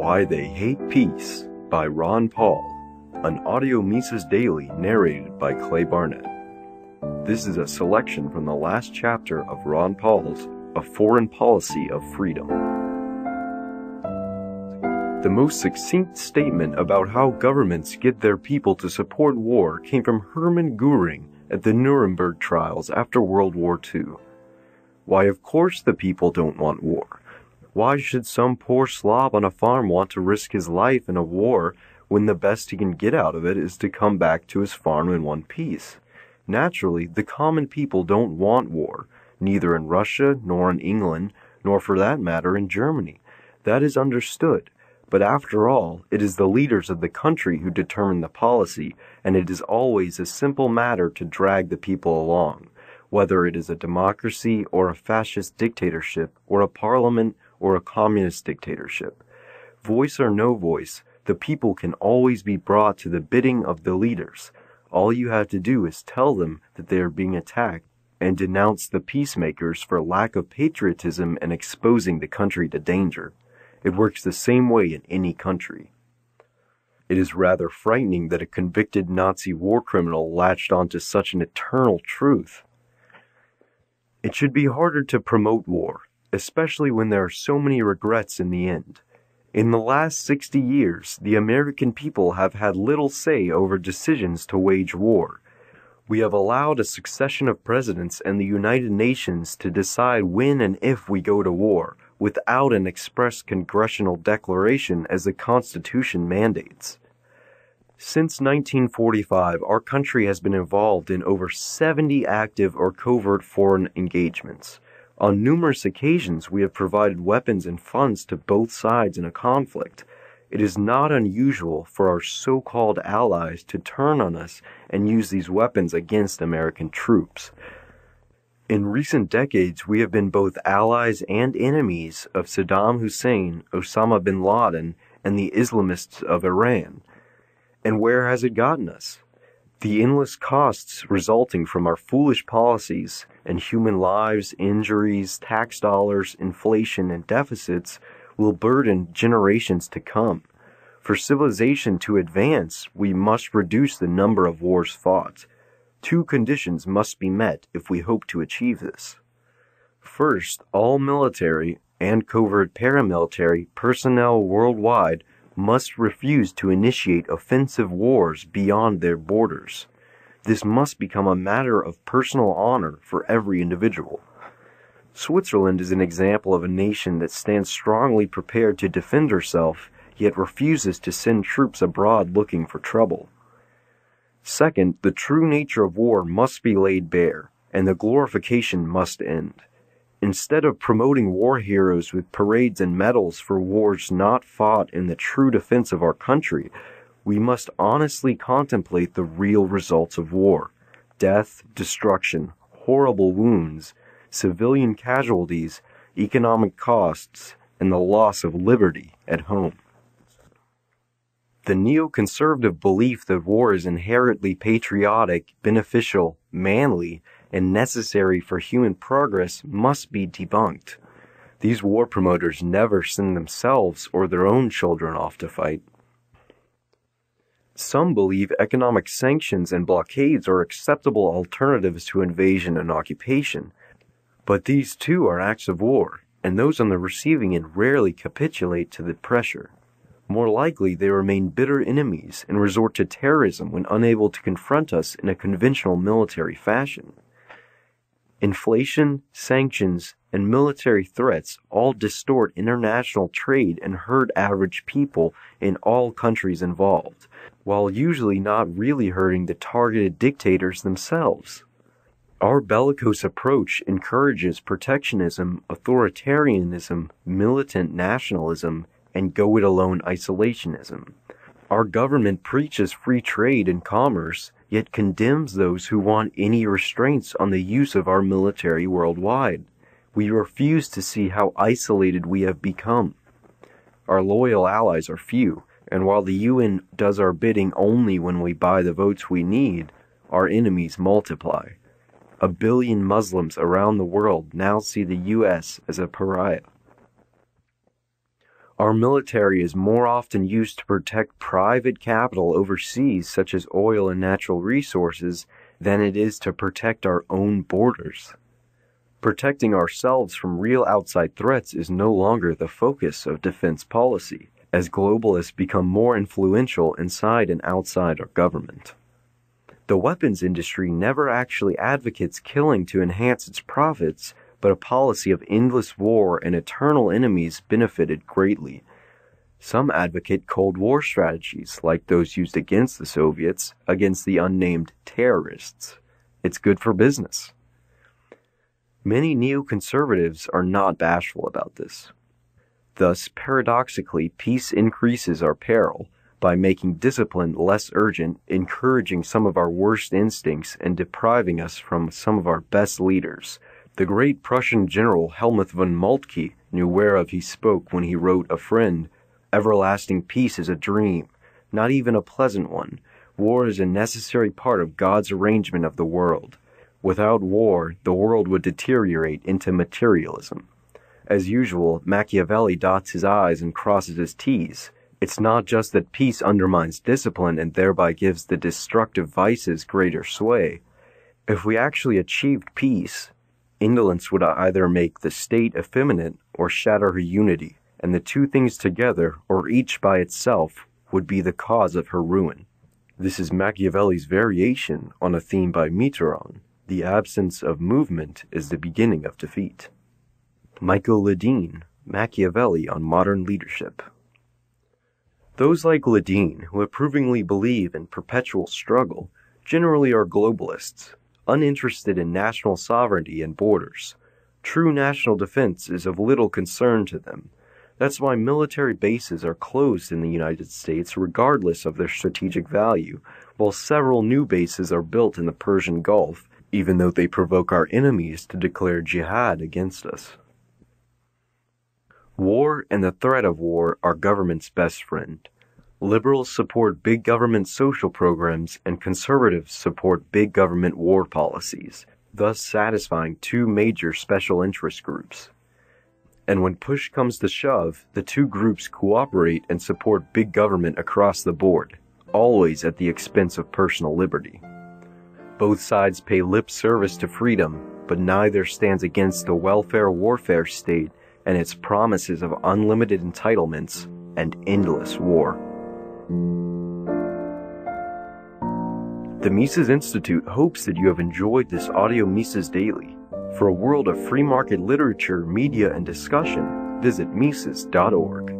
Why They Hate Peace by Ron Paul, an audio Mises Daily narrated by Clay Barnett. This is a selection from the last chapter of Ron Paul's A Foreign Policy of Freedom. The most succinct statement about how governments get their people to support war came from Hermann Göring at the Nuremberg trials after World War II. Why, of course the people don't want war. Why should some poor slob on a farm want to risk his life in a war when the best he can get out of it is to come back to his farm in one piece? Naturally, the common people don't want war, neither in Russia, nor in England, nor for that matter in Germany. That is understood. But after all, it is the leaders of the country who determine the policy, and it is always a simple matter to drag the people along, whether it is a democracy or a fascist dictatorship or a parliament or a communist dictatorship. Voice or no voice, the people can always be brought to the bidding of the leaders. All you have to do is tell them that they are being attacked and denounce the peacemakers for lack of patriotism and exposing the country to danger. It works the same way in any country. It is rather frightening that a convicted Nazi war criminal latched onto such an eternal truth. It should be harder to promote war, especially when there are so many regrets in the end. In the last 60 years, the American people have had little say over decisions to wage war. We have allowed a succession of presidents and the United Nations to decide when and if we go to war, without an express congressional declaration as the Constitution mandates. Since 1945, our country has been involved in over 70 active or covert foreign engagements. On numerous occasions, we have provided weapons and funds to both sides in a conflict. It is not unusual for our so-called allies to turn on us and use these weapons against American troops. In recent decades, we have been both allies and enemies of Saddam Hussein, Osama bin Laden, and the Islamists of Iran. And where has it gotten us? The endless costs resulting from our foolish policies and human lives, injuries, tax dollars, inflation, and deficits will burden generations to come. For civilization to advance, we must reduce the number of wars fought. Two conditions must be met if we hope to achieve this. First, all military and covert paramilitary personnel worldwide must refuse to initiate offensive wars beyond their borders. This must become a matter of personal honor for every individual. Switzerland is an example of a nation that stands strongly prepared to defend herself, yet refuses to send troops abroad looking for trouble. Second, the true nature of war must be laid bare, and the glorification must end. Instead of promoting war heroes with parades and medals for wars not fought in the true defense of our country, we must honestly contemplate the real results of war: death, destruction, horrible wounds, civilian casualties, economic costs, and the loss of liberty at home. The neoconservative belief that war is inherently patriotic, beneficial, manly, and necessary for human progress must be debunked. These war promoters never send themselves or their own children off to fight. Some believe economic sanctions and blockades are acceptable alternatives to invasion and occupation, but these too are acts of war, and those on the receiving end rarely capitulate to the pressure. More likely, they remain bitter enemies and resort to terrorism when unable to confront us in a conventional military fashion. Inflation, sanctions, and military threats all distort international trade and hurt average people in all countries involved, while usually not really hurting the targeted dictators themselves. Our bellicose approach encourages protectionism, authoritarianism, militant nationalism, and go-it-alone isolationism. Our government preaches free trade and commerce, yet condemns those who want any restraints on the use of our military worldwide. We refuse to see how isolated we have become. Our loyal allies are few, and while the UN does our bidding only when we buy the votes we need, our enemies multiply. 1 billion Muslims around the world now see the U.S. as a pariah. Our military is more often used to protect private capital overseas, such as oil and natural resources, than it is to protect our own borders. Protecting ourselves from real outside threats is no longer the focus of defense policy, as globalists become more influential inside and outside our government. The weapons industry never actually advocates killing to enhance its profits, but a policy of endless war and eternal enemies benefited greatly. Some advocate Cold War strategies, like those used against the Soviets, against the unnamed terrorists. It's good for business. Many neoconservatives are not bashful about this. Thus, paradoxically, peace increases our peril by making discipline less urgent, encouraging some of our worst instincts, and depriving us from some of our best leaders. The great Prussian general Helmuth von Moltke knew whereof he spoke when he wrote, "A friend, everlasting peace is a dream, not even a pleasant one. War is a necessary part of God's arrangement of the world. Without war, the world would deteriorate into materialism." As usual, Machiavelli dots his I's and crosses his T's. It's not just that peace undermines discipline and thereby gives the destructive vices greater sway. If we actually achieved peace, indolence would either make the state effeminate or shatter her unity, and the two things together, or each by itself, would be the cause of her ruin. This is Machiavelli's variation on a theme by Mitterrand: the absence of movement is the beginning of defeat. Michael Ledeen, Machiavelli on Modern Leadership. Those like Ledeen, who approvingly believe in perpetual struggle, generally are globalists, uninterested in national sovereignty and borders. True national defense is of little concern to them. That's why military bases are closed in the United States regardless of their strategic value, while several new bases are built in the Persian Gulf, even though they provoke our enemies to declare jihad against us. War and the threat of war are government's best friend. Liberals support big government social programs and conservatives support big government war policies, thus satisfying two major special interest groups. And when push comes to shove, the two groups cooperate and support big government across the board, always at the expense of personal liberty. Both sides pay lip service to freedom, but neither stands against the welfare warfare state and its promises of unlimited entitlements and endless war. The Mises Institute hopes that you have enjoyed this audio Mises Daily. For a world of free market literature, media, and discussion, visit Mises.org.